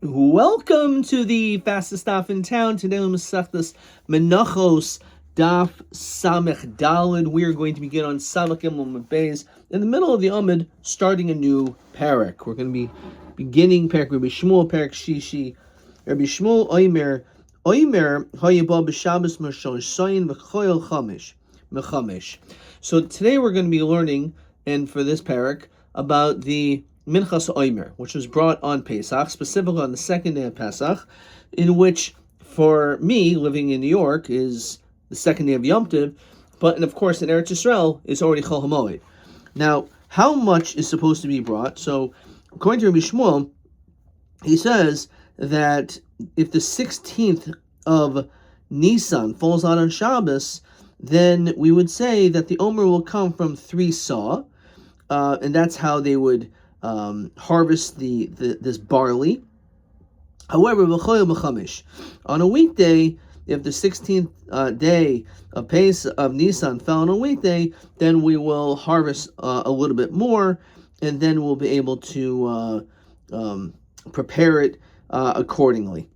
Welcome to the fastest stop in town. Today on Masechtas Menachos Daf Samech Dalid. We are going to begin on Samech Gimel Beis in the middle of the Amud, starting a new parak. We're going to be beginning parak Rabbi Shmuel, parak Shishi. Rabbi Shmuel Oimer Hayabah b'Shabbos Mashon Shayin v'Choyel Chamish Mechamesh. So today we're going to be learning, and for this parak, about the Minchas Oimer, which was brought on Pesach, specifically on the second day of Pesach, in which, for me, living in New York, is the second day of Yom Tov, but, and of course, in Eretz Yisrael, is already Chol HaMoed. Now, how much is supposed to be brought? So, according to Rabbi Shmuel, he says that if the 16th of Nisan falls out on Shabbos, then we would say that the Omer will come from 3 saw, and that's how they would harvest this barley. However, on a weekday, if the 16th day of Nisan fell on a weekday, then we will harvest a little bit more, and then we'll be able to prepare it accordingly.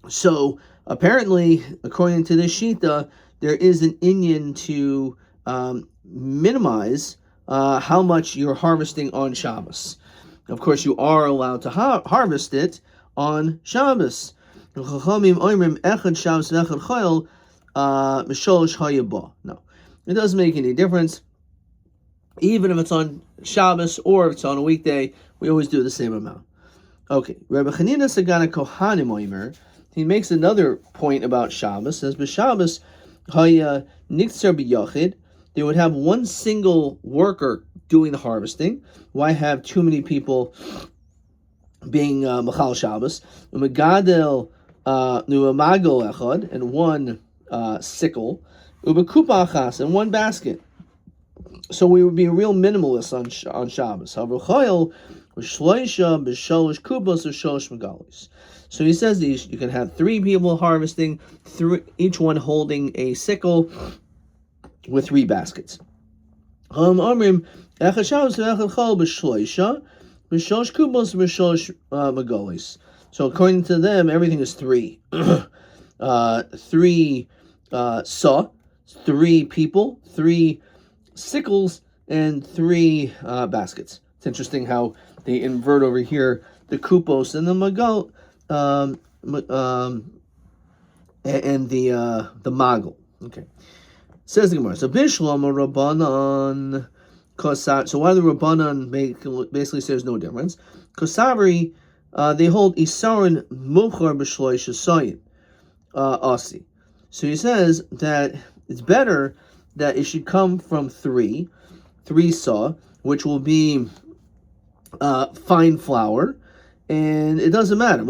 So apparently, according to this shita, there is an inyan to minimize how much you're harvesting on Shabbos. Of course, you are allowed to harvest it on Shabbos. No, it doesn't make any difference. Even if it's on Shabbos or if it's on a weekday, we always do the same amount. Okay, Rabbi Chanina Sagana Kohanim Oimer, he makes another point about Shabbos. Says, "B'Shabbos haya niktzer b'yachid." They would have one single worker doing the harvesting. Why have too many people being Machal Shabbos? Umegadel nuamagel echad, and one sickle. Ubekupa achas, and one basket. So we would be real minimalist on Shabbos. However, chayil v'shloisha b'sholosh kubos v'sholosh megalis. So he says these: you can have 3 people harvesting, each one holding a sickle, with 3 baskets. So according to them, everything is 3. 3 saw, 3 people, 3 sickles, and 3 baskets. It's interesting how they invert over here the kupos and the magal, and the magal. Okay. Says the Gemara. So Bishlam or Rabbanan Kosat. So why the Rabbanan basically says no difference. Kosavri, they hold Isarin Mukhar B'Shloish Sayin Asi. So he says that it's better that it should come from 3 saw, which will be fine flour, and it doesn't matter.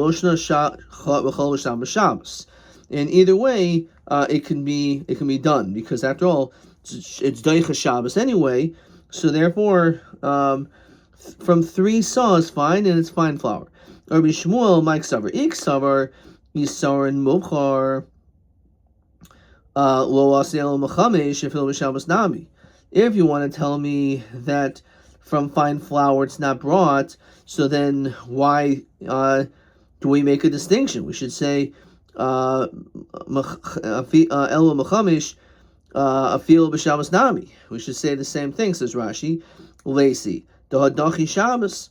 And either way, it can be done, because after all, it's Deicha Shabbos anyway. So therefore, from 3 saw is fine, and it's fine flour. Rabbi Shmuel, Mike Savar, Ik Savar, Yisar and Mochar, Lo Asel Machamesh, Shefil B'Shabbos Nami. If you want to tell me that from fine flour it's not brought, so then why do we make a distinction? We should say Elo Machamish Afil B'Shabbos Nami. We should say the same thing, says Rashi. Lacy Dohadachi Shabbos.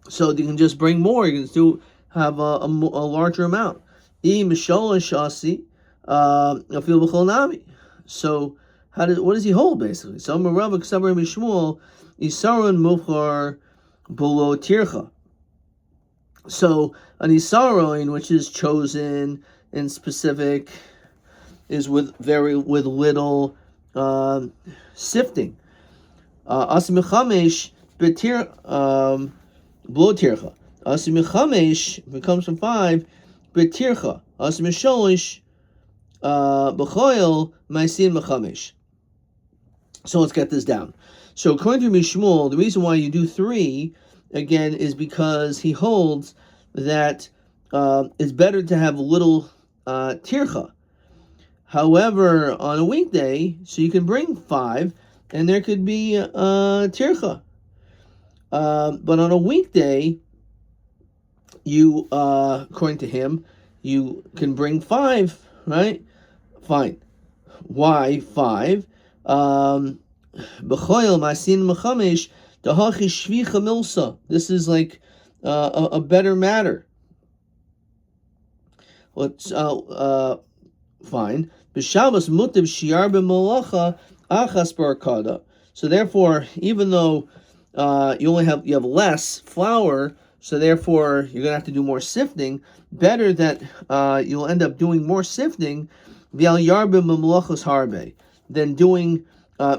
So you can just bring more. You can have a larger amount. I Misholish Asi Afil B'Chol Nami. So what does he hold basically? So Rabbi Ksavar Mishmuel Isarun Mukhar Below Tircha. So an isaroin, which is chosen and specific, is with little sifting. Asimichamesh betir below tircha. Asimichamesh, if it comes from 5, betircha. Asimisholish b'choil ma'asin mechamesh. So let's get this down. So according to Mishmuel, the reason why you do 3 again is because he holds that it's better to have little tircha. However, on a weekday, so you can bring 5, and there could be tircha. But on a weekday, you, according to him, you can bring 5, right? Fine. Why 5? B'choil masin mechamish dahachi shvicha milsa. This is like a better matter. Let's fine. B'Shabbos mutav shiar b'malacha achas barakada. So therefore, even though you have less flour, so therefore you're gonna have to do more sifting. Better that you'll end up doing more sifting v'al yarbe b'malachos harbe than doing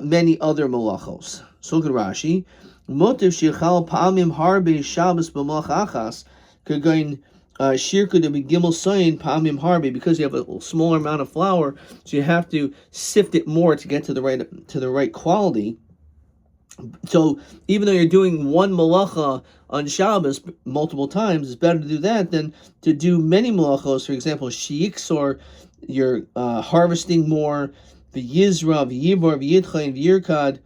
many other malachos. So good Rashi. Mutav shichal pa'amim harbe Shabbos b'malach achas kagain. Shirku to be gimel soyin pa'amim harbe, because you have a smaller amount of flour, so you have to sift it more to get to the right quality. So even though you're doing one malacha on Shabbos multiple times, it's better to do that than to do many malachos. For example, shiiks, or you're harvesting more, the yizra, v'yibor, v'yidchayin, v'yirkad,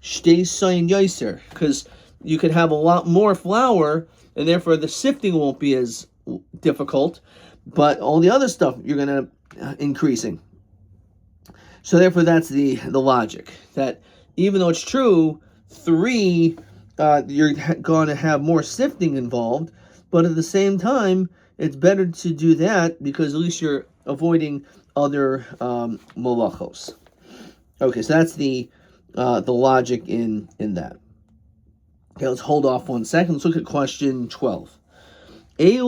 shtei soyin yoser, because you could have a lot more flour, and therefore the sifting won't be as difficult, but all the other stuff you're going to increasing. So therefore that's the logic, that even though it's true 3 you're going to have more sifting involved, but at the same time it's better to do that because at least you're avoiding other malachos. Okay, so that's the logic in that. Okay, let's hold off 1 second. Let's look at question 12. This is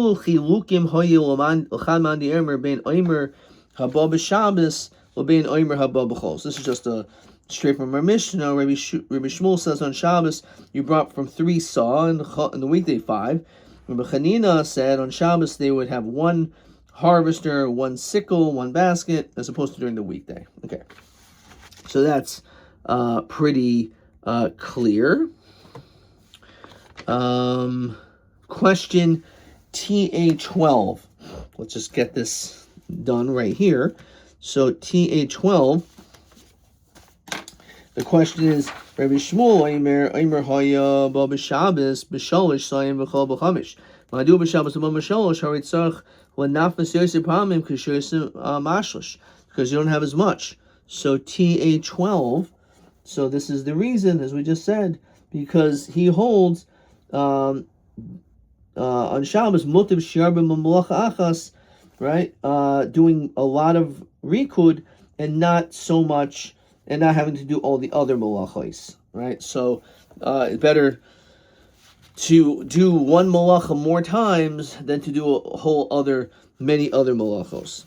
just a straight from our Mishnah. Rabbi Shmuel says on Shabbos you brought from 3 saw, and the weekday 5. Rabbi Chanina said on Shabbos they would have 1 harvester, 1 sickle, 1 basket, as opposed to during the weekday. Okay, so that's pretty clear. Question TA12. Let's just get this done right here. So TA12, the question is, Rabbi Shmuel Omer Haya Ba B'Shabbos B'Shalosh Sayim V'Chol B'Chamish. Ma'adu B'Shabbos Ba B'Shalosh Harit Tzarich L'Nafas Yosef Pamim K'Shosem Mashlosh, because you don't have as much. So TA12. So this is the reason, as we just said, because he holds on Shabbos mutav shiar b'malacha achas, right? Doing a lot of rikud and not so much, and not having to do all the other malachos, right? So it's better to do one malacha more times than to do many other malachos.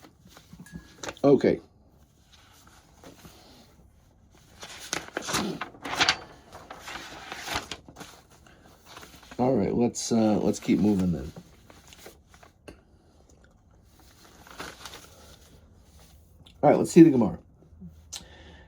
Okay. All right, let's keep moving then. All right, let's see the Gemara.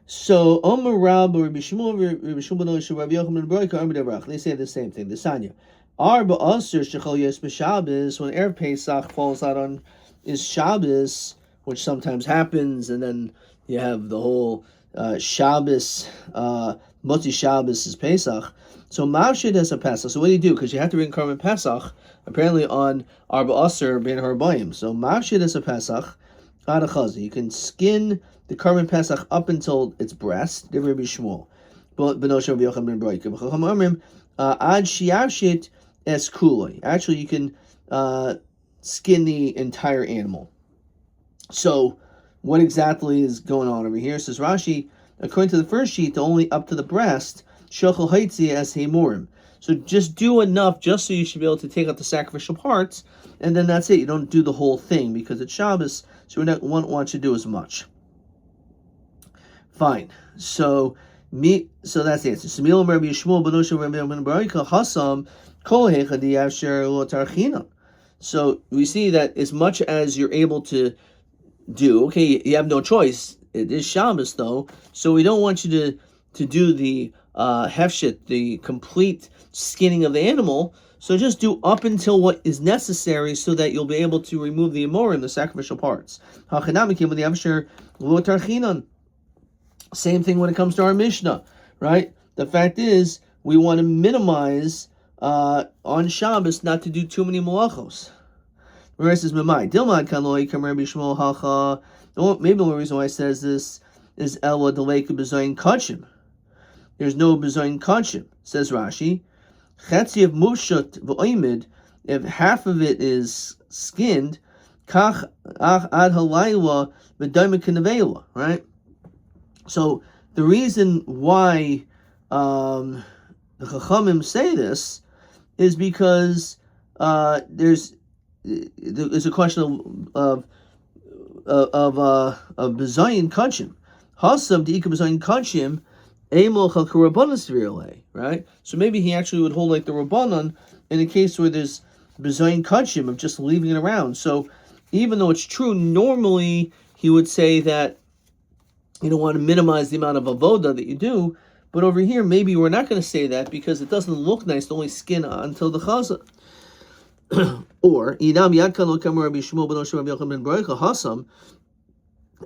So, Omer Rabbi Shmuel, Rabbi Shmuel, Rabbi Yochanan, they say the same thing. The Sanya. Arba Asr Shechol Yes B'Shabbos, when Erev Pesach falls out on is Shabbos, which sometimes happens, and then you have the whole Shabbos, Motzi Shabbos is Pesach. So Mavshid has a Pesach. So what do you do? Because you have to bring Karban Pesach, apparently on Arba Asr Ben Harbayim. So Mavshid has a Pesach, Adachazi. You can skin the Karban Pesach up until its breast. Rabbi Shmuel. Ad Shiavshit es Kuloi. Actually, you can skin the entire animal. So what exactly is going on over here? Says Rashi, according to the first sheet, only up to the breast. Shochel Haitzi as Heimurim. So just do enough just so you should be able to take out the sacrificial parts, and then that's it. You don't do the whole thing because it's Shabbos, so we don't want you to do as much. Fine. So that's the answer. So we see that as much as you're able to do, okay, you have no choice. It is Shabbos though, so we don't want you to do the hefshit, the complete skinning of the animal. So just do up until what is necessary so that you'll be able to remove the amorim, the sacrificial parts. Same thing when it comes to our Mishnah, right? The fact is, we want to minimize on Shabbos not to do too many malachos, The rest is Mamai. Dilmad Kanloi Kam Rabbi Shmuel Hacha. Maybe the only reason why it says this is Elwa Deleka Bezayin Kachim. There's no Bezayin Kachim, says Rashi. Chetzi of Mushut V'oimid, if half of it is skinned, Kach Ach Ad Halayla V'daima Kinavela, right? So the reason why the Chachamim say this is because there's a question of bezayin kachim. Hasav deika bezayin kachim emol chalka rabbanan sevirle, right? So maybe he actually would hold like the rabbanan in a case where there's bezayin kachim of just leaving it around. So even though it's true, normally he would say that you don't want to minimize the amount of avoda that you do, but over here maybe we're not going to say that because it doesn't look nice to only skin until the chaza. Or Idam Yadkan lo Kamar Rabbi Shmuel ben Osher Rabbi Yochanan ben Barucha Hasam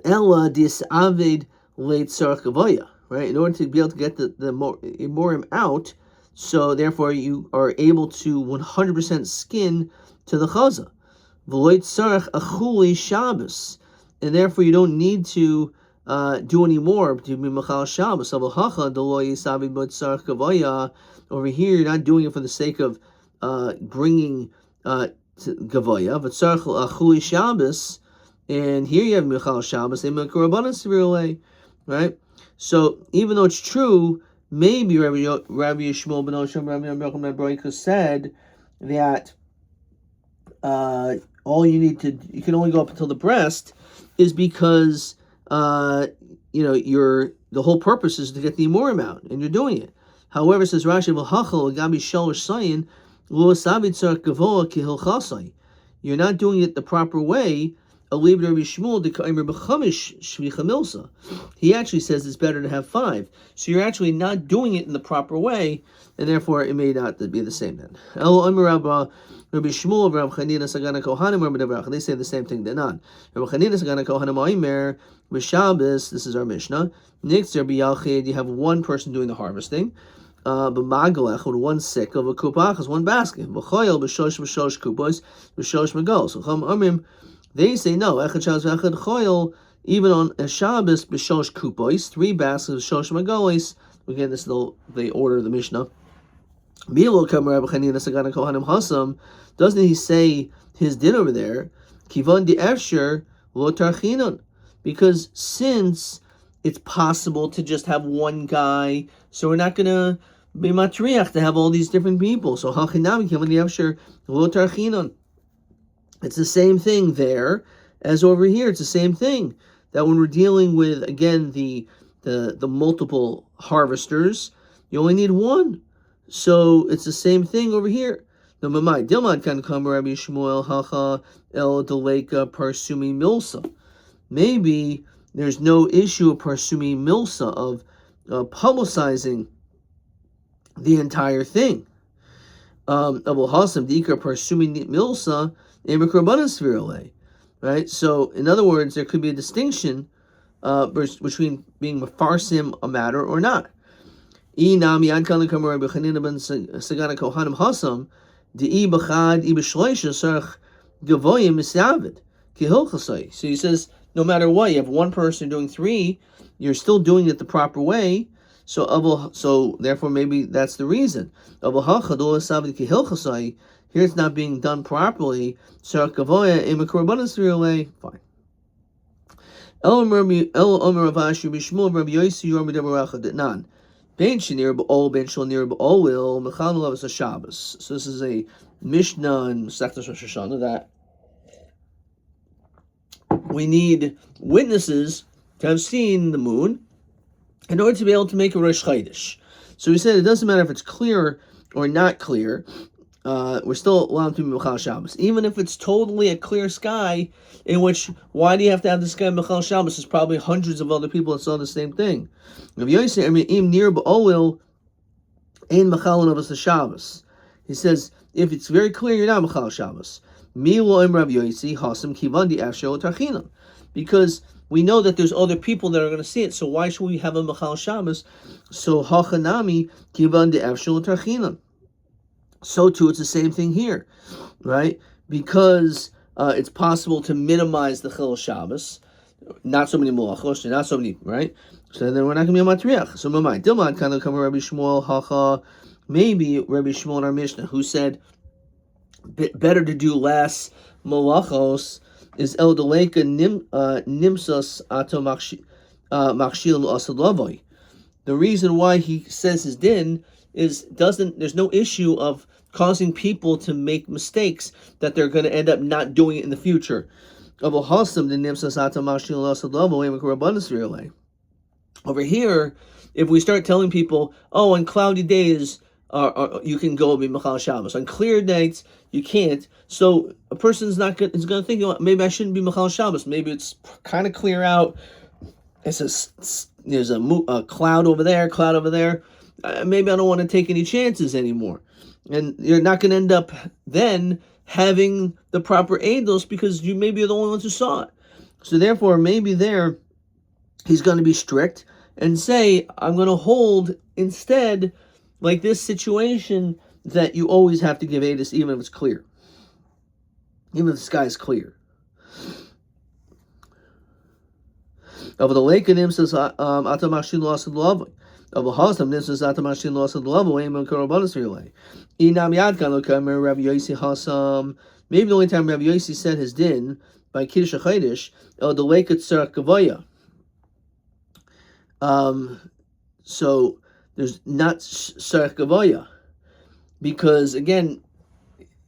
Ella disaved late tzarach gavoya, right? In order to be able to get the morim out, so therefore you are able to 100% skin to the chaza. V'loit tzarach achuli Shabbos, and therefore you don't need to do any more to be machal Shabbos. Avahacha delo yisavid b'loit tzarach gavoya. Over here, you're not doing it for the sake of bringing Gavoya, but Tzarech Achuli Shabbos, and here you have Michal Shabbos, they make a Rabbanan Sevirle, right? So even though it's true, maybe Rabbi Yishmael ben Oshem, Rabbi Yochanan ben Barucha said that all you can only go up until the breast, is because the whole purpose is to get the Amorim out, and you're doing it. However, says Rashi, V'hachal Gabi Shalosh Sayin, you're not doing it the proper way. He actually says it's better to have 5. So you're actually not doing it in the proper way, and therefore it may not be the same then. They say the same thing. This is our Mishnah. You have one person doing the harvesting. B'magalech with one sick of a kupach is one basket. B'choyel b'shosh kupos b'shosh magos. So they say no. Echad Shabbos echad choyel, even on a Shabbos b'shosh kupos, 3 baskets b'shosh magos. Again, this is the order of the Mishnah. Bilo kamar Rabbi Chanina sagana kohanim hasam. Doesn't he say his din over there? Kivan di efsher lo tarchinon, because since it's possible to just have one guy, so we're not gonna be matriach to have all these different people. So hachinami kivan di efsher lo tarchinon. It's the same thing there as over here. It's the same thing that when we're dealing with, again, the multiple harvesters, you only need one. So it's the same thing over here. No, mamai dilmad kan kam Rabbi Shmuel hacha el deleka parsumi milsa. Maybe there's no issue of parsumi milsa, of publicizing the entire thing. Abu Hasam dikar parsumi milsa. Right? So, in other words, there could be a distinction between being mefarsim a matter or not. So he says, no matter what, you have one person doing 3, you're still doing it the proper way. So therefore, maybe that's the reason. Here it's not being done properly. Fine. So this is a Mishnah and Masechtas Rosh Hashanah that we need witnesses to have seen the moon in order to be able to make a Rosh Chodesh. So we said it doesn't matter if it's clear or not clear. We're still allowed to be Mechal Shabbos. Even if it's totally a clear sky, in which, why do you have to have this guy Mechal Shabbos? There's probably hundreds of other people that saw the same thing. He says, if it's very clear, you're not Mechal Shabbos. Because we know that there's other people that are going to see it, so why should we have a Mechal Shabbos? So, Hachanami Kivan de Afshel Tarchinan. So too, it's the same thing here, right? Because it's possible to minimize the Chil Shabbos. Not so many malachos, not so many, right? So then we're not going to be a matriach. So Mamai, Dilman kind of come Rabbi Shmuel, Hacha, maybe Rabbi Shmuel in our Mishnah, who said better to do less malachos is El Deleka Nimsas Ato Machshil Asad Lavoi. The reason why he says his din is there's no issue of causing people to make mistakes that they're going to end up not doing it in the future. Over here, if we start telling people, oh, on cloudy days you can go be Machal Shabbos, on clear nights you can't, so a person's is going to think, oh, maybe I shouldn't be Machal Shabbos, maybe it's kind of clear out, there's a cloud over there, maybe I don't want to take any chances anymore. And you're not going to end up then having the proper eidos because you maybe are the only ones who saw it. So therefore, maybe there he's going to be strict and say, I'm going to hold instead like this situation that you always have to give eidos even if it's clear. Even if the sky is clear. Of the lake and him says, Atamashin lost the love. Of the Hasam, this is Atamashin lost the love away, and Karabanas relay. Inam Yadkan Lokamer, Rabbi Yossi Hasam. Maybe the only time Rabbi Yossi said his din by Kiddush HaChaydish, the lake at Tzarek Gavoya. So there's not Tzarek Gavoya. Because again,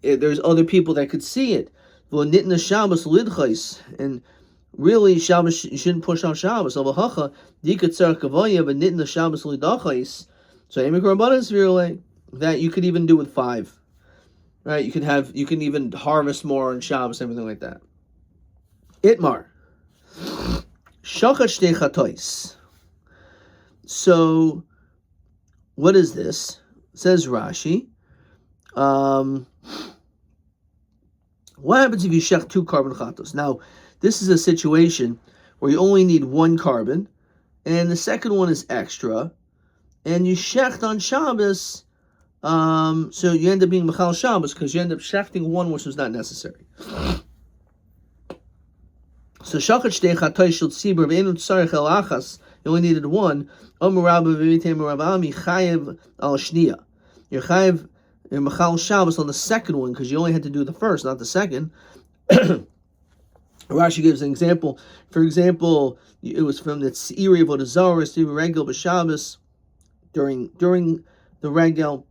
there's other people that could see it. Nitna Shabbos Lidchais, and really, Shabbos, you shouldn't push on Shabbos. So, that you could even do with 5. Right? You can even harvest more on Shabbos, everything like that. Itmar. Shachat shtei chatois. So, what is this? Says Rashi. What happens if you shech 2 carbon chatos? Now, this is a situation where you only need 1 carbon, and the second one is extra, and you shecht on Shabbos, so you end up being Machal Shabbos, because you end up shechting 1 which was not necessary. So Shachat Shtei Chatois Shel Tzibur V'Einu Tzarech El Achas, you only needed 1, Omer Rabbi V'Vitem Rav Ami Chayev Al Shnia. You're Chayev, you're Machal Shabbos on the second one, because you only had to do the first, not the second. Rashi gives an example. For example, it was from the Tziri of Odazaris to Regel B'Shabbos during the Regel.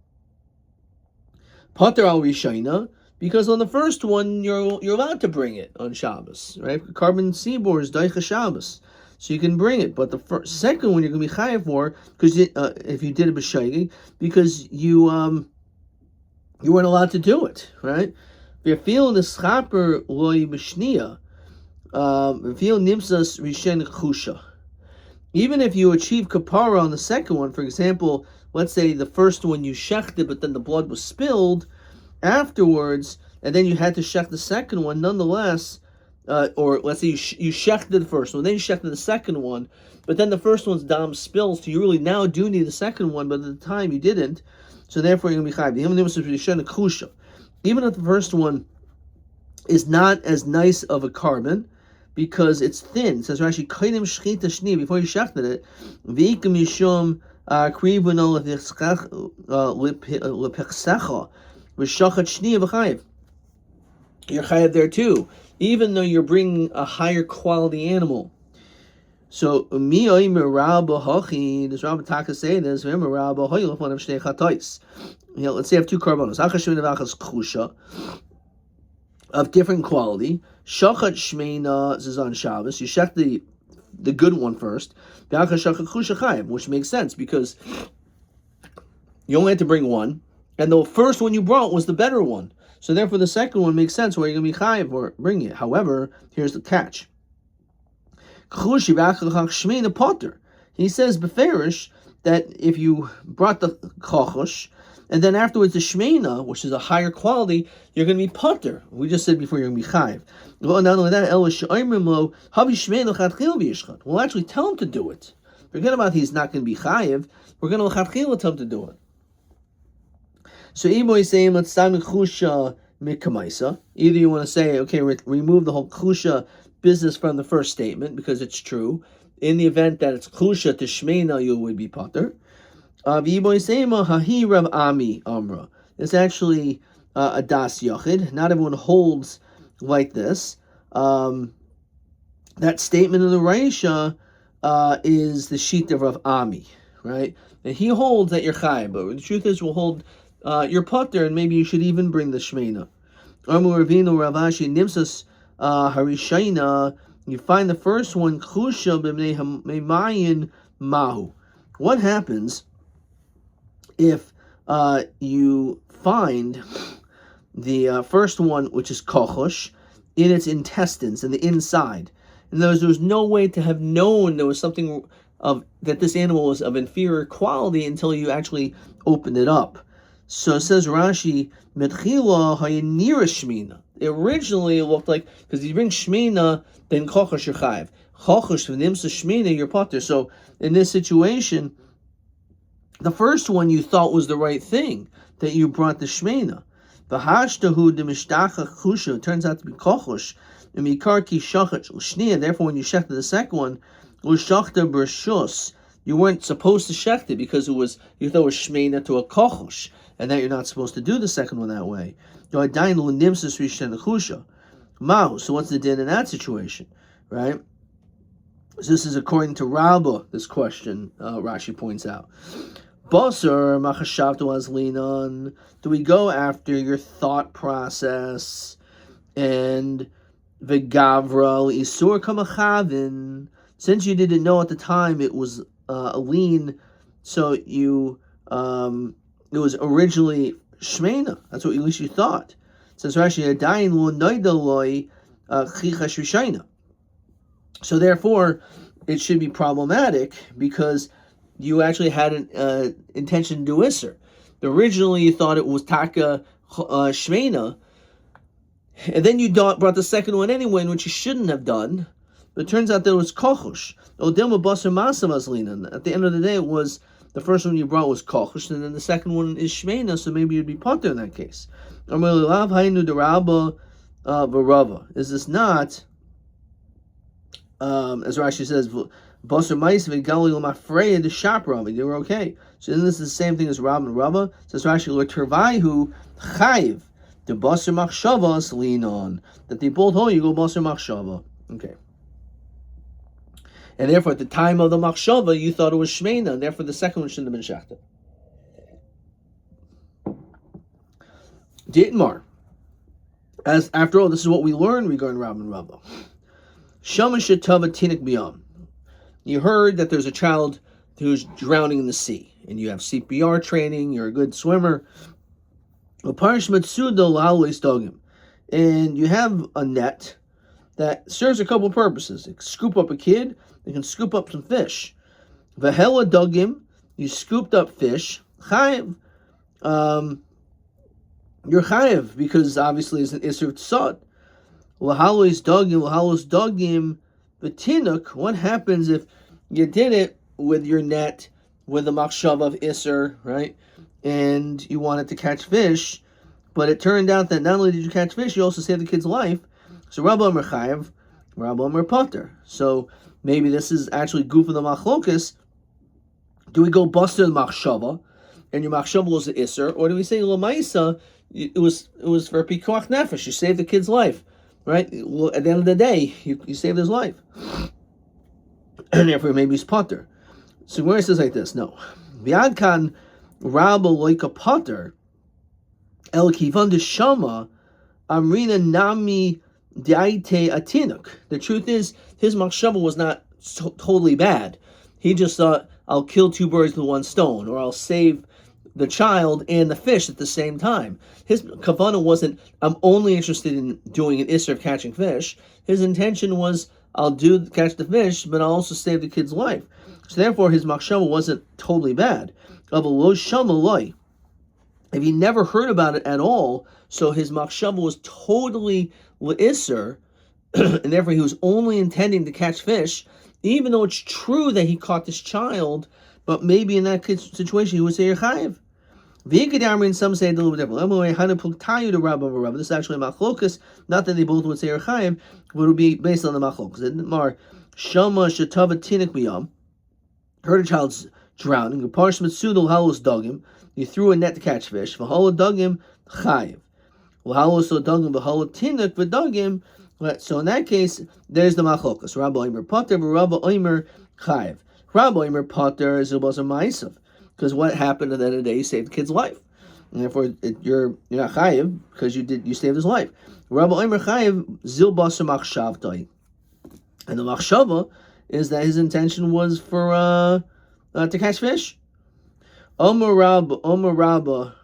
Pater al Rishayna, because on the first one you're allowed to bring it on Shabbos, right? Carbon Sibor is Daicha Shabbos, so you can bring it. But the second one you're going to be chayav for, because if you did it b'shaygi, because you weren't allowed to do it, right? You're feeling the schaper loy b'shnia. Even if you achieve kapara on the second one, for example, let's say the first one you shechted, but then the blood was spilled afterwards, and then you had to shech the second one, nonetheless, or let's say you shechted the first one, then you shechted the second one, but then the first one's dam spills, so you really now do need the second one, but at the time you didn't, so therefore you're going to be chayav. Even if the first one is not as nice of a carbon, because it's thin. It says Rashi, "Kaidim shchita shni," before you shechted it. V'ikam yishum krivuno lepechsecha v'shachat shni v'chayiv. You're chayiv there too, even though you're bringing a higher quality animal. So mi oimer rabba hachi. Does Rabbi Taka say this? Oimer rabba hachi l'fanav shnei chatois. Let's say I have 2 carbonos. Achas shmei v'achas chusha, of different quality. Shachat shmeina is on Shabbos. You shech the good one first. Which makes sense because you only had to bring 1, and the first one you brought was the better one. So therefore, the second one makes sense where you're going to be chayiv or bring it. However, here's the catch. He says beferish that if you brought the chochosh, and then afterwards the shmeina, which is a higher quality, you're going to be potter. We just said before you're going to be chayiv. Well, not only that, we'll actually tell him to do it. Forget about he's not going to be chayiv. We're going to tell him to do it. So Iboy saying let's mikamaisa. Either you want to say, okay, remove the whole klusha business from the first statement because it's true. In the event that it's klusha to shmeina, you would be potter. Hahi Rav Ami Amra. It's actually a das yachid. Not everyone holds like this. That statement in the Raisha is the sheet of Rav Ami, right? And he holds that you're chayav, but the truth is we'll hold your potter, and maybe you should even bring the shmeina. Amar Ravinu Ravashi Nimsas Harishayna. You find the first one Klusha b'mei mahu. What happens if you find the first one, which is kochosh, in its intestines, in the inside? In other words, there was no way to have known there was something of that this animal was of inferior quality until you actually opened it up. So it says Rashi, Metchila hayanira shmina. Originally it looked like, because you bring shmina, then kochosh you're chayiv. Kochosh v'nimsa shmina, you're potter. So in this situation, the first one you thought was the right thing, that you brought the shmena. V'hashtahu demishtacha chusha, it turns out to be kochosh. Therefore, when you shechted the second one, you weren't supposed to shecht it because you thought it was shmena to a kochosh, and that you're not supposed to do the second one that way. So what's the din in that situation, right? So this is according to Rabbi, this question, Rashi points out. Basar machashavtu azlinan. Do we go after your thought process and v'gavra isur kamachavin? Since you didn't know at the time it was a lean, so you it was originally shmena. That's what at least you thought. Since Rashi adayin lo noidaloi chichash rishayna. So therefore, it should be problematic because you actually had an intention to do Isser. Originally, you thought it was Taka Shmena, and then you brought the second one anyway, which you shouldn't have done. But it turns out that it was Kochush. At the end of the day, it was the first one you brought was Kochush, and then the second one is Shmena, so maybe you'd be Potter in that case. Is this not, as Rashi says, Basar Mais v'Gali l'mafreya the shop Rabbi. They were okay. So then this is the same thing as Rab and Rabba. Says Rashi l'tervaihu chayiv the Basar machshavas lean on that they both hold. You go Basar machshava. Okay. And therefore, at the time of the machshava, you thought it was shmeina, and therefore the second one shouldn't have been shachta. Ditmar. As after all, this is what we learned regarding Rab and Rabba. Shamash shetava tinik biyam. You heard that there's a child who's drowning in the sea, and you have CPR training, you're a good swimmer. And you have a net that serves a couple purposes. It can scoop up a kid, it can scoop up some fish. Vahela dugim, you scooped up fish. Chayiv, you're chayiv, because obviously it's an isser tzad. Lahalos dugim, the tinuk, what happens if you did it with your net, with the machshav of Isser, right? And you wanted to catch fish, but it turned out that not only did you catch fish, you also saved the kid's life. So Rabbi Amar Chayev, Rabbi Amar Potter. So maybe this is actually goof of the machlokas. Do we go buster the machshava, and your machshava was the Isser, or do we say Lamaisa, it was for pikuach nefesh, you saved the kid's life, right? Well, at the end of the day, you saved his life. And therefore maybe he's potter. So where it says like this, no. V'adkan Rabba loika potter el kivan deshama amrina nami daite atinuk. The truth is, his machshava was not totally bad. He just thought, I'll kill two birds with one stone, or I'll save the child and the fish at the same time. His kavanah wasn't, I'm only interested in doing an isser of catching fish. His intention was, I'll catch the fish, but I'll also save the kid's life. So therefore, his machshava wasn't totally bad. If he never heard about it at all, so his machshava was totally l'isser, and therefore he was only intending to catch fish, even though it's true that he caught this child, but maybe in that situation he would say, Yechayev. And some say it a little bit different. This is actually a machlokas, not that they both would say Chayiv, but it would be based on the machlokas. Shama Shatava Tinik Biyam, heard a child's drowning, you threw a net to catch fish, Chayiv. So in that case, there's the machlokas. Rabbi Omer Potter, Rabbi Omer Chayiv. Rabbi Omer Potter is Zilbas Ma'asav, because what happened at the end of the day, you saved the kid's life, and therefore you're not Chayiv because you saved his life. Rabbi Omer Chayiv Zilbas Machshavtai, and the machshava is that his intention was for to catch fish. Omer Rabba.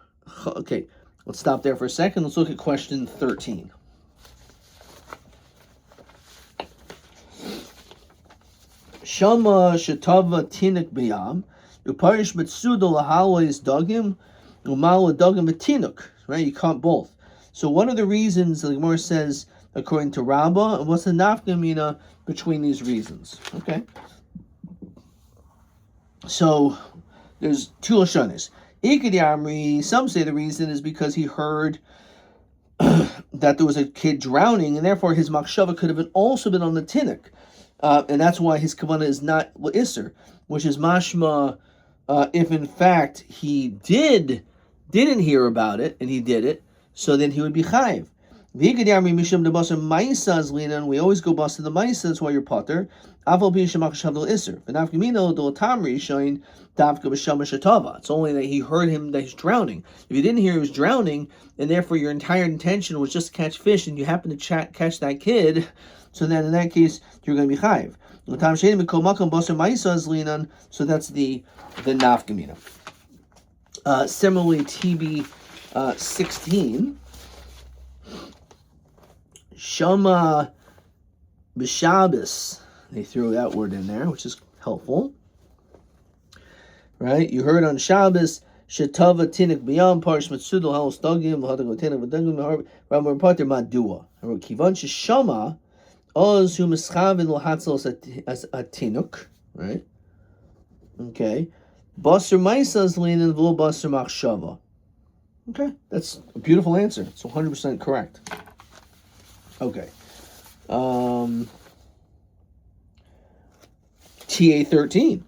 Okay, let's stop there for a second. Let's look at question 13. Shama Shatava Tinik Biyam, Uparish Mitsuda Lahalois Dugim, Umala Dugim Tinuk. Right? You can't both. So what are the reasons the Gemara says according to Rabbah, and what's the nafkamina between these reasons? Okay. So there's two lashonis. Ikadi Amri, some say the reason is because he heard that there was a kid drowning, and therefore his machshava could have also been on the tinuk. And that's why his kavanah is not isser, which is mashma. If in fact he didn't hear about it and he did it, so then he would be chayiv. We always go bust to the maisa. That's why you're potter. It's only that he heard him that he's drowning. If you didn't hear he was drowning, and therefore your entire intention was just to catch fish, and you happen to catch that kid, so then in that case you're going to be chayiv. So that's the nafkamina. Similarly, TB 16. Shama b'Shabbos. They threw that word in there, which is helpful. Right? You heard on Shabbos, Shetava Tinik B'Yam, Parish Mitzudel, Halos Dagim, Lahadago Tinik V'Dagim, Ramar Pater Madua. Kivan Shama, Oz Hu Mischavin Lahatzel as a Tinuk. Right? Okay. Basar Maisas Linin V'lo Basar Machshava. Okay. That's a beautiful answer. It's 100% correct. Okay. TA 13.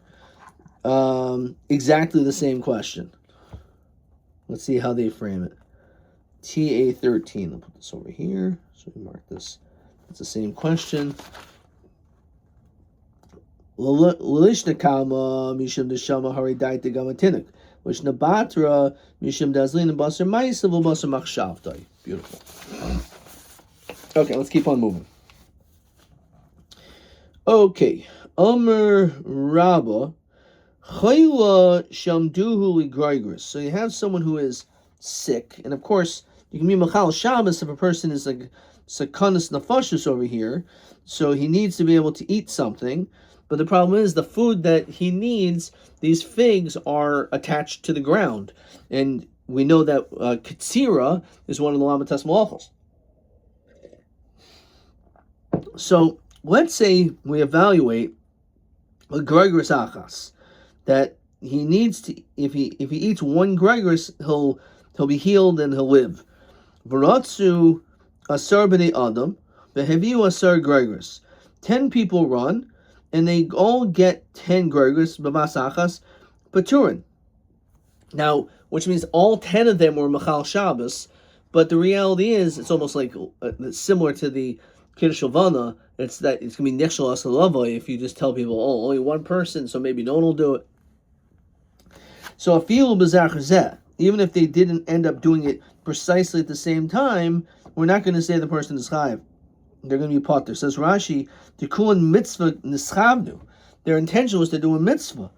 Exactly the same question. Let's see how they frame it. TA 13. I'll put this over here. So we mark this. It's the same question. Lilishnakama mishum deshama hari daita gamatinik. Lishnabatra mishum dazlin and basar ma'isa v'basar machshavtai. Beautiful. Okay, let's keep on moving. Okay. Omer Rabba Chayla Shamduhu Ligrigris. So you have someone who is sick, and of course you can be Machal Shabbos if a person is like Sakanas Nafashus over here, so he needs to be able to eat something. But the problem is the food that he needs, these figs are attached to the ground. And we know that Katsira is one of the Lamatas Malachos. So let's say we evaluate a Gregorus Achas, that he needs to, if he eats one Gregorus, he'll be healed and he'll live. Varatsu Asar B'nei Adam, Veheviu Asar Gregorus. 10 people run, and they all get 10 Gregorus, B'vas Achas, Paturin. Now, which means all 10 of them were Machal Shabbos, but the reality is, it's almost like similar to the Kiddush Levana, it's that it's going to be Nechshel Asalavai if you just tell people, oh, only one person, so maybe no one will do it. So Afilu B'zar Chazeh, even if they didn't end up doing it precisely at the same time, we're not going to say the person is chayiv. They're going to be potter. Says Rashi, Tikuan mitzvah nischavnu. Their intention was to do a mitzvah.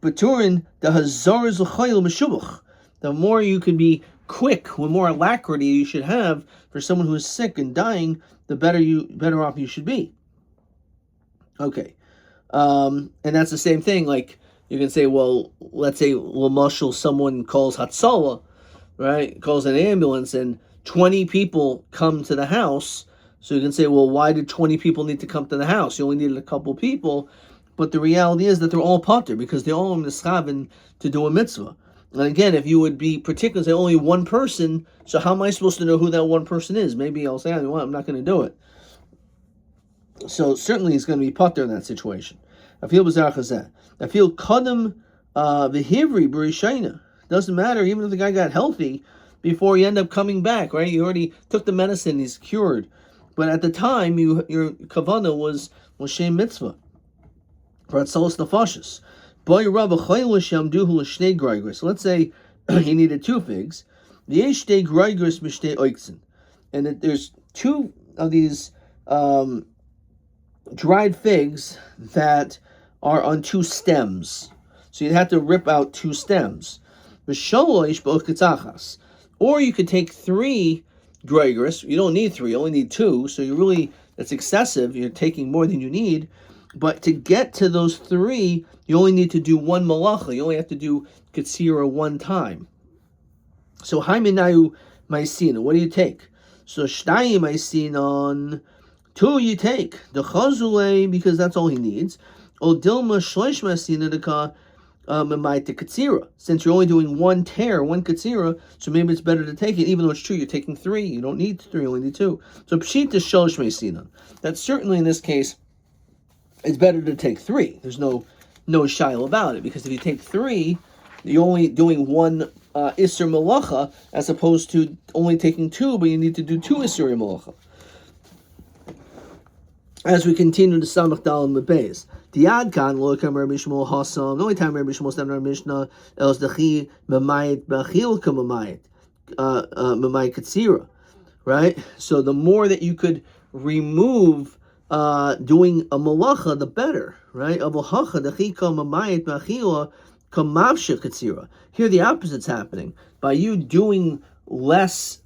Baturin the hazar z'chayil meshubach. The more you can be quick, the more alacrity you should have for someone who is sick and dying, the better off you should be. Okay, and that's the same thing. Like you can say, well, let's say Lamashal, someone calls Hatzalah, right? Calls an ambulance, and 20 people come to the house. So you can say, well, why did 20 people need to come to the house? You only needed a couple people. But the reality is that they're all potter because they're all in the schaven to do a mitzvah. And again, if you would be particular and say only one person, so how am I supposed to know who that one person is? Maybe I'll say, I'm not going to do it. So certainly he's going to be putter in that situation. I feel bizarre chazeh. I feel kadam v'hivri b'rishayna. Doesn't matter, even if the guy got healthy before he ended up coming back, right? You already took the medicine, he's cured. But at the time, your kavana was shem mitzvah. Ratzalos nefashos. Boy rabba chaylish yamduhu l'shnei greigris. Let's say he needed 2 figs. V'yesh shtei greigris b'shtei oiksin. And there's 2 of these dried figs that are on 2 stems. So you'd have to rip out 2 stems. Or you could take 3 greigris. You don't need 3, you only need 2. So that's excessive. You're taking more than you need. But to get to those 3, you only need to do 1 malacha. You only have to do katsira 1 time. So haiminayu maisina. What do you take? So shtayim maisinon. 2 you take. The chazule, because that's all he needs. O dilma shlesh maisina deka. Since you're only doing 1 tear, 1 katsira, so maybe it's better to take it, even though it's true you're taking 3. You don't need 3, you only need 2. So pshita shalosh meisinan. That's certainly in this case, it's better to take 3. There's no shaila about it, because if you take 3, you're only doing 1 isser malacha, as opposed to only taking 2, but you need to do 2 isser malacha. As we continue to Samach Dal and Beis. The Adkan lo kam Rabbi Shmuel Hasam. The only time Rabbi Shmuel said in our Mishnah is the chi memayit b'achil k'memayit memayit katsira, right? So the more that you could remove doing a malacha, the better, right? Avohacha the chi k'memayit b'achila k'mavsha katsira. Here the opposite's happening. By you doing less,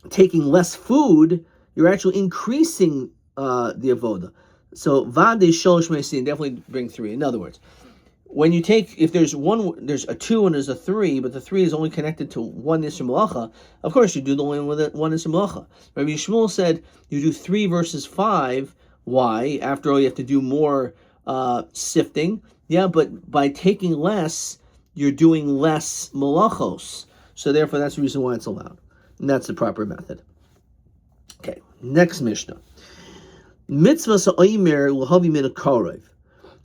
taking less food, you're actually increasing the avoda. So vade sholosh meisin, definitely bring 3. In other words, when you take, if there's a 2 and there's a 3, but the 3 is only connected to 1 isser malacha, of course you do the only one with it 1 isser malacha. Rabbi Shmuel said you do 3 versus 5. Why? After all, you have to do more sifting. Yeah, but by taking less, you're doing less malachos. So therefore, that's the reason why it's allowed. And that's the proper method. Okay, next Mishnah. Mitzvah sa'omer l'havi min hakarev.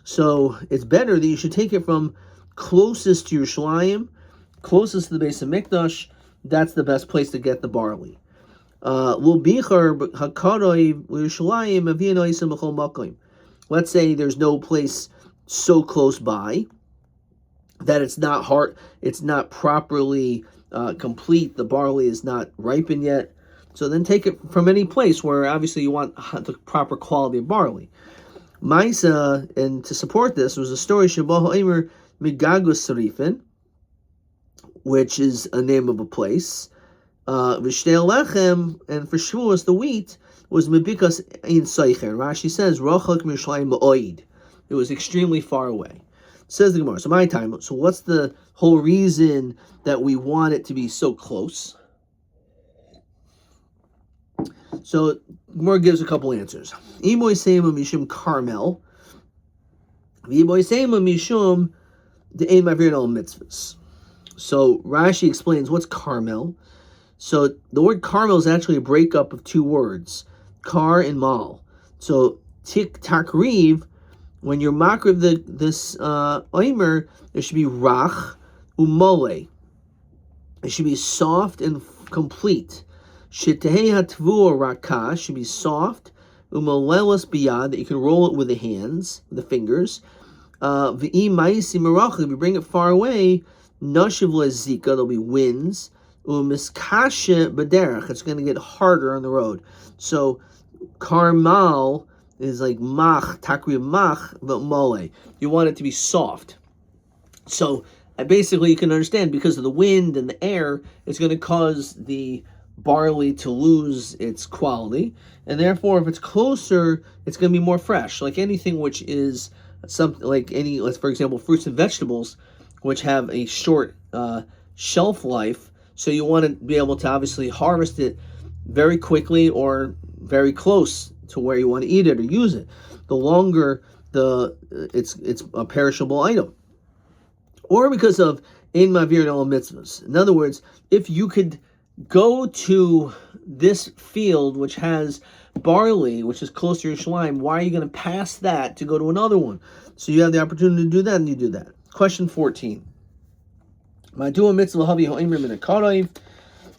So it's better that you should take it from closest to Yerushalayim, closest to the base of Mikdash. That's the best place to get the barley. Let's say there's no place so close by that it's not hard, it's not properly complete, the barley is not ripened yet. So then take it from any place where obviously you want the proper quality of barley. Maisa, and to support this, was a story Shavuot Eimer Migagus Sarifin, which is a name of a place. V'shtei lechem, and for Shavuos the wheat was Mibikas Ein Seicher. Rashi says Rochak Mishlayim Ba'oid. It was extremely far away. Says the Gemara. So my time. So what's the whole reason that we want it to be so close? So Gemara gives a couple answers. Imoy Seima Mishum Carmel. V'imoy Seima Mishum De'ein Mavir Al Mitzvahs. So Rashi explains what's Carmel. So the word Carmel is actually a breakup of 2 words, Kar and Mal. So Tik Takriv, when you're makriv this oimer, there should be rach umole. It should be soft and complete. Shetehei hatvua rakah should be soft. Umolelas biyad, that you can roll it with the hands, with the fingers. V'i ma'isi merachim, if you bring it far away, nashiv lezika, there'll be winds. Umiskashe b'derech, it's going to get harder on the road. So karmal is like mach, takriv mach, but mole. You want it to be soft. So basically you can understand, because of the wind and the air, it's going to cause the barley to lose its quality, and therefore if it's closer, it's going to be more fresh. Like anything which is something like for example, fruits and vegetables, which have a short shelf life, so you want to be able to obviously harvest it very quickly or very close to where you want to eat it or use it. The longer it's a perishable item, or because of ein mavir al mitzvahs. In other words, if you could go to this field which has barley, which is close to Yerushalayim, why are you going to pass that to go to another one? So you have the opportunity to do that, and you do that. Question 14.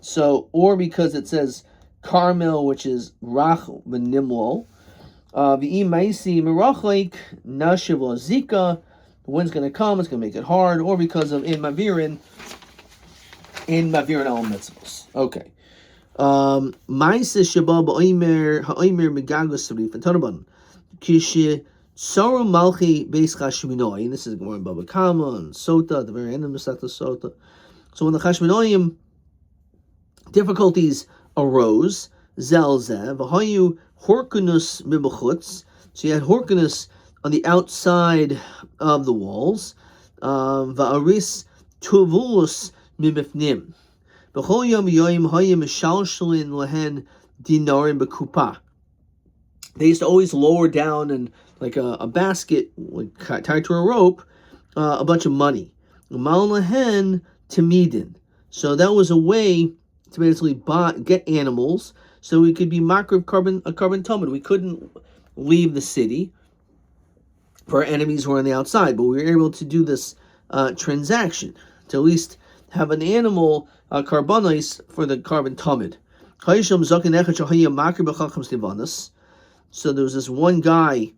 So, or because it says Carmel, which is Rach v'Nimlol, Zika, the wind's going to come, it's going to make it hard, or because of in Mavirin al mitzvos. Okay. Ma'ase sheba ba'omer ha'omer megagus sarif and tanaban. Kishi saru malchi beis chashminoi. And this is more in Baba Kama and Sota, at the very end of Masechta Sota. So when the Chashminoim difficulties arose, zelzeh v'hayu horkunus mibachutz. So you had horkunus on the outside of the walls. Va'aris tuvulus mibifnim. They used to always lower down in like a basket tied to a rope a bunch of money. So that was a way to basically get animals so we could be makriv a carbon tumid. We couldn't leave the city for our enemies who were on the outside, but we were able to do this transaction to at least have an animal carbonis for the carbon tumid. So there was this one guy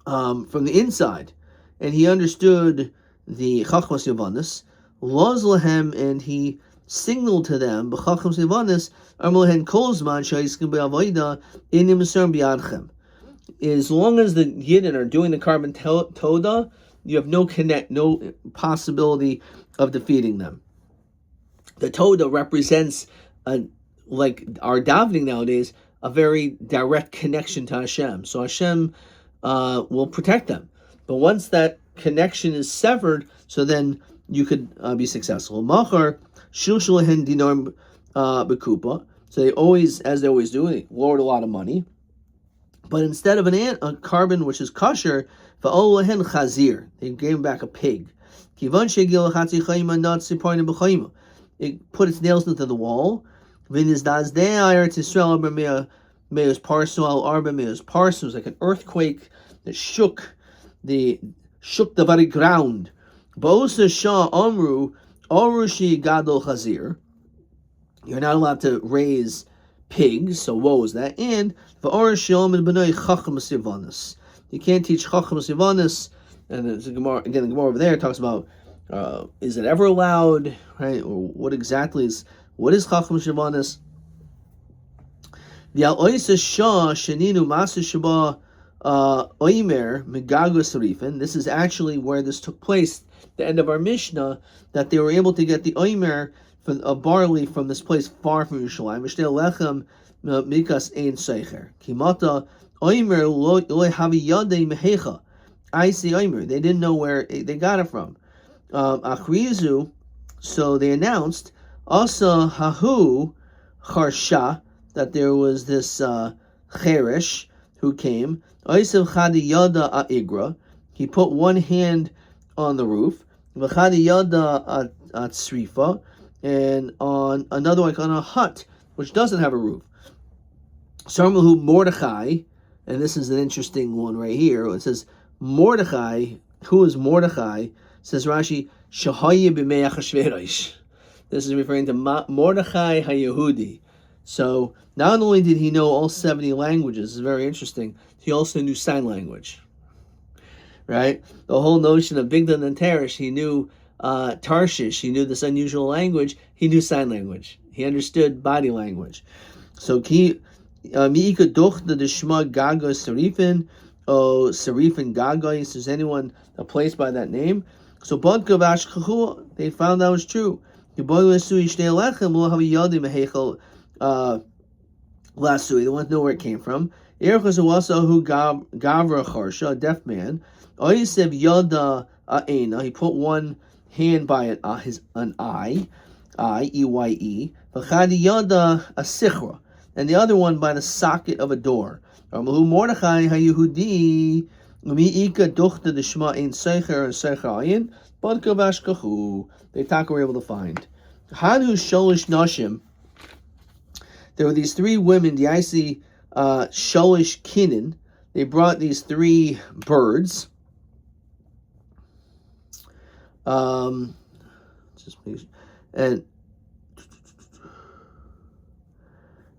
from the inside, and he understood the chachmas yavanis, loz lahem, and he signaled to them b'chachmas yavanis armolhen kolzman shaiskim be'avoida inim serm biadchem. As long as the yidden are doing the carbon toda, you have no possibility of defeating them. The Toda represents, like our davening nowadays, a very direct connection to Hashem. So Hashem will protect them. But once that connection is severed, so then you could be successful. Machar shulshulahin dinar bekupa. So they always, as they always do, they lowered a lot of money. But instead of a carbon which is kosher, va'olahin chazir, they gave him back a pig. Kivan shegil chatzi chayma not siparnim b'chayma. It put its nails into the wall. It was like an earthquake that shook the very ground. You're not allowed to raise pigs, so woe is that. And you can't teach chacham sivanis. And there's a Gemara, again, the Gemara over there talks about is it ever allowed, right? Or what exactly is chacham sivanis? The al-oisa shah sheninu masu shaba oimer megagus sarifin. This is actually where this took place. The end of our Mishnah, that they were able to get the oimer of barley from this place far from Yerushalayim. Mishneh lechem mikas ein seicher kimata oimer lo havi yadei mehecha. I see oimer. They didn't know where they got it from. Achrizu, so they announced asa hahu charsha, that there was this cherish who came. Oisav chadi yada a'igra. He put one hand on the roof. V'chadi yada atzrifa, and on another one on a hut which doesn't have a roof. Sarmahu Mordechai, and this is an interesting one right here. It says Mordechai. Who is Mordechai? Says Rashi, Shahaya b'mei Achashverosh. This is referring to Mordechai HaYehudi. So not only did he know all 70 languages, this is very interesting, he also knew sign language. Right? The whole notion of Bigdan and Teresh, he knew Tarshish, he knew this unusual language, he knew sign language. He understood body language. So Mi'ika Duchta Deshma Gaga Sarifin, Sarifin Gagais, is anyone a place by that name? So they found that was true. They want to know where it came from. A deaf man. He put one hand by it, an eye, E-Y-E. A sichra. and the other one by the socket of a door. Mordechai HaYehudi Mi'ika Duchta Deshma Ein Seicher Seicher Ayin Badka Vashkachu. They were able to find. Hanu Sholish Nashim. There were these three women, the Isi Sholish Kinin. They brought these three birds. And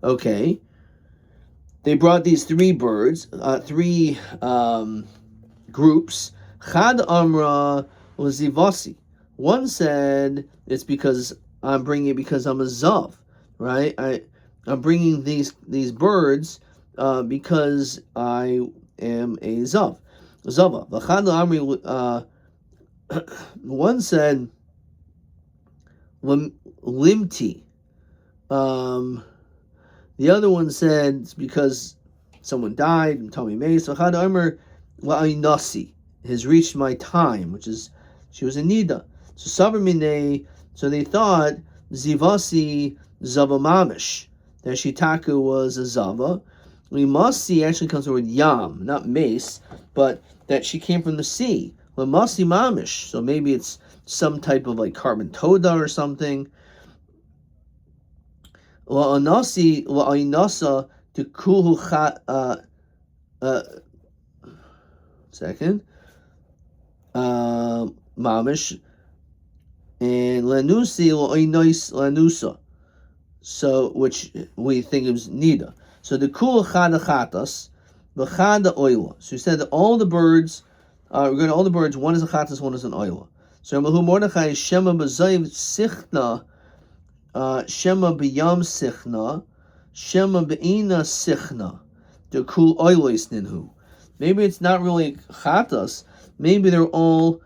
okay, they brought these three birds, three groups. Chad Amra Zivasi. One said it's because I'm bringing it because I'm a zav, right? I'm bringing these birds because I am a zav, zava. V'chad Amri. One said limti. The other one said it's because someone died and Tommy Mace. V'chad Amr la'inasi has reached my time, which is she was a nida. So Sabramine, so they thought Zivasi Zava Mamish, that Shitaku was a Zava. Limasi actually comes from the word Yam, not Mace, but that she came from the sea. Limasi Mamish, so maybe it's some type of like carbon toda or something. La'anasi la'inasa to kuhu second. Mamish. And lanusi lo'inois lanusa, so which we think is nida. So the kul chada chatas, the chada oila. So he said that all the birds, we're going to all the birds. One is a chatas, one is an oila. So Mahu Mordechai shema b'zayiv sichna, shema b'yam sichna, shema b'ina sichna. The kul oilois ninhu. Maybe it's not really chatas. Maybe they're all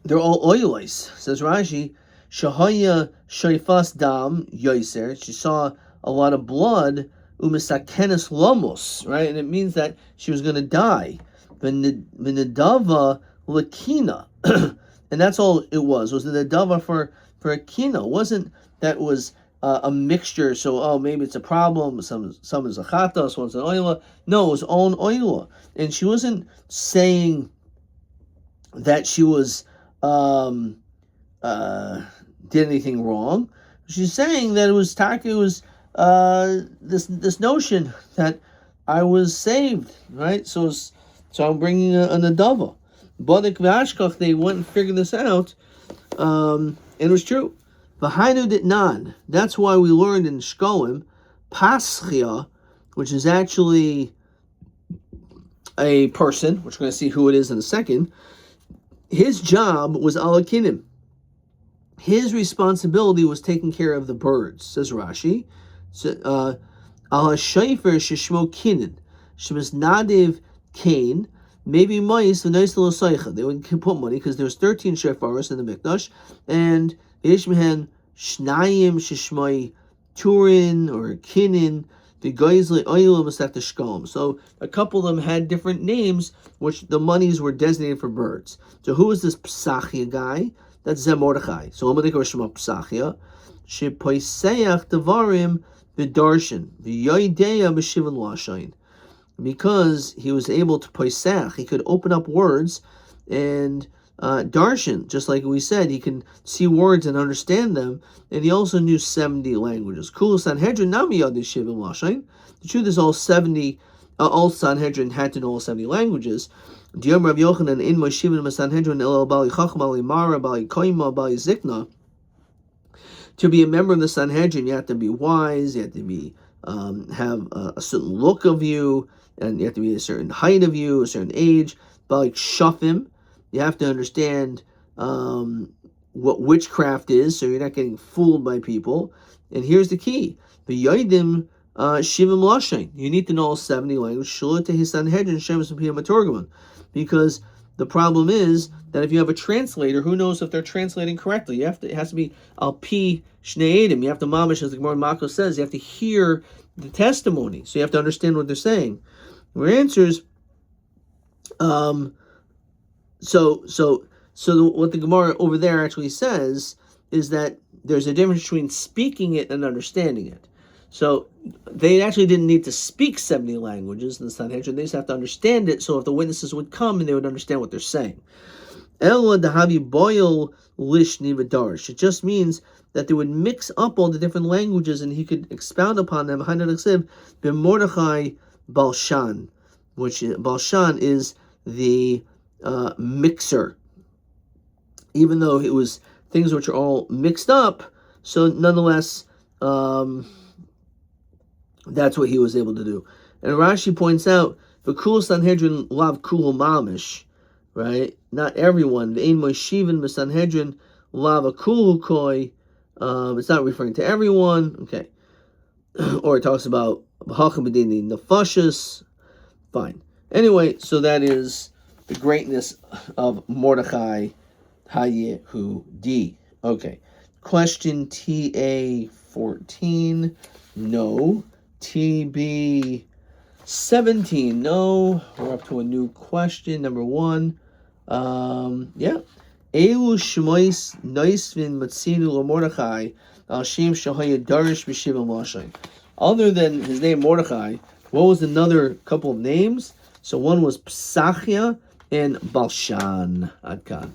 oilos. Says Rashi, Shahaya Shaifas Dam Yoiser. She saw a lot of blood, Umisakenes Lomos, right? And it means that she was going to die. Vinadava Lakina. And that's all it was the Nadava for a kina. It wasn't that it was a mixture, so maybe it's a problem, some is a chatas, one's an oila. No, it was all an oila. And she wasn't saying that she was did anything wrong. She's saying that it was this notion that I was saved, right? So I'm bringing a nadava. Badik v'ashkach, they went and figured this out, and it was true. V'hainu ditnan. That's why we learned in Shkolim, Paschia, which is actually a person, which we're going to see who it is in a second. His job was alakinim. His responsibility was taking care of the birds, says Rashi. Ala shayfer sheshmo kinin, shemis nadiv kain, maybe mice v'nois l'osaycha. They would put money because there was 13 shefaros in the mikdash, and Yishmehen Shnayim Shishmai Turin or Kinin, the Geisle Oil Masech Shkolm. So a couple of them had different names, which the monies were designated for birds. So who is this Psachia guy? That's Zem Mordechai. So I'm going to go Shema Psachia. Shepoiseach Devarim V'darshan V'yoideya B'shivin Lashain. Because he was able to poisach, he could open up words and darshan, just like we said, he can see words and understand them, and he also knew 70 languages. Kul Sanhedrin Nami Yadishivim Lashain. The truth is, all Sanhedrin had to know all 70 languages. Diyam Rav Yochanan in Moshivim Sanhedrin El Bali Chacham Ali Mara Bali Koima Bali Zikna. To be a member of the Sanhedrin, you have to be wise. You have to be have a certain look of you, and you have to be a certain height of you, a certain age. Bali Shafim. You have to understand what witchcraft is, so you're not getting fooled by people. And here's the key: the Yoidim Shivim Lashain. You need to know all 70 languages. Shulat Sanhedrin Shemus Matorgaman, because the problem is that if you have a translator, who knows if they're translating correctly? It has to be al pi shnei edim. You have to mamish, as the Gemara Mako says, you have to hear the testimony, so you have to understand what they're saying. Your answers. What the Gemara over there actually says is that there's a difference between speaking it and understanding it. So they actually didn't need to speak 70 languages in the Sanhedrin. They just have to understand it, so if the witnesses would come and they would understand what they're saying. Ela dahavi boil lishni v'darish. It just means that they would mix up all the different languages and he could expound upon them. B'mordechai balshan, which balshan is the mixer. Even though it was things which are all mixed up, so nonetheless, that's what he was able to do. And Rashi points out, v'kul Sanhedrin lav kul mamish, right? Not everyone. V'ein moishivin b'Sanhedrin lav akul koi. It's not referring to everyone. Okay. Or it talks about b'hachim b'dini nefashis. Fine. Anyway, so that is the greatness of Mordechai HaYehudi. Okay. Question TA 14. No. TB 17. No. We're up to a new question. Number 1. Yeah. Elu shmois noisvin matzinu Mordechai al shem shahaya darish b'shivim lashain. Other than his name Mordechai, what was another couple of names? So one was Psachia and Balshan. Adkan.